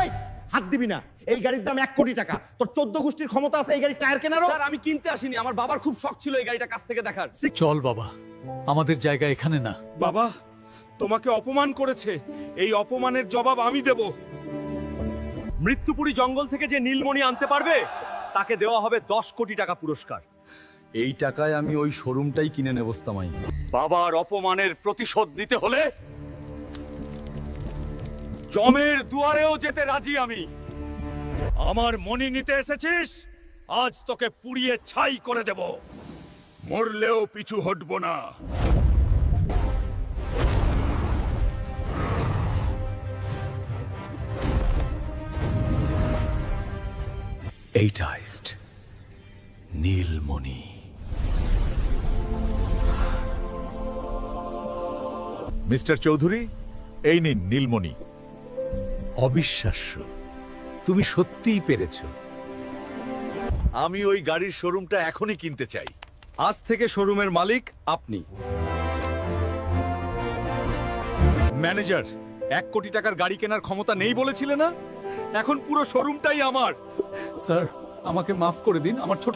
এই হাত দিবি না। এই গাড়ির দাম 1 কোটি টাকা। তোর 14 গোষ্ঠীর ক্ষমতা আছে এই গাড়ির টায়ার কেনারও? স্যার আমি কিনতে আসিনি, আমার বাবার খুব শখ ছিল এই গাড়িটা কাছ থেকে দেখার। চল বাবা, আমাদের জায়গা এখানে না। বাবা তোমাকে অপমান করেছে, এই অপমানের জবাব আমি দেব। মৃত্যুপুরী জঙ্গল থেকে যে নীলমণি আনতে পারবে তাকে দেওয়া হবে 10 কোটি টাকা পুরস্কার। এই টাকায় আমি ওই শোরুমটাই কিনে নেব ওস্তামাই। বাবার অপমানের প্রতিশোধ নিতে হলে জমের দুয়ারেও যেতে রাজি আমি। আমার মনি নিতে এসেছিস, আজ তোকে পুড়িয়ে ছাই করে দেব। মরলেও পিছু হটব না। এইটাইস্ট নীলমণি। মিস্টার চৌধুরী, এই নিন নীলমণি। অবিশ্বাস্য, তুমি সত্যিই পেরেছ। আমি ওই গাড়ির শোরুমটা এখনই কিনতে চাই। আজ থেকে শোরুমের মালিক আপনি। ম্যানেজার, 1 কোটি টাকার গাড়ি কেনার ক্ষমতা নেই বলেছিলে না? এখন পুরো শোরুমটাই আমার। স্যার, আমাকে মাফ করে দিন, আমার ছোট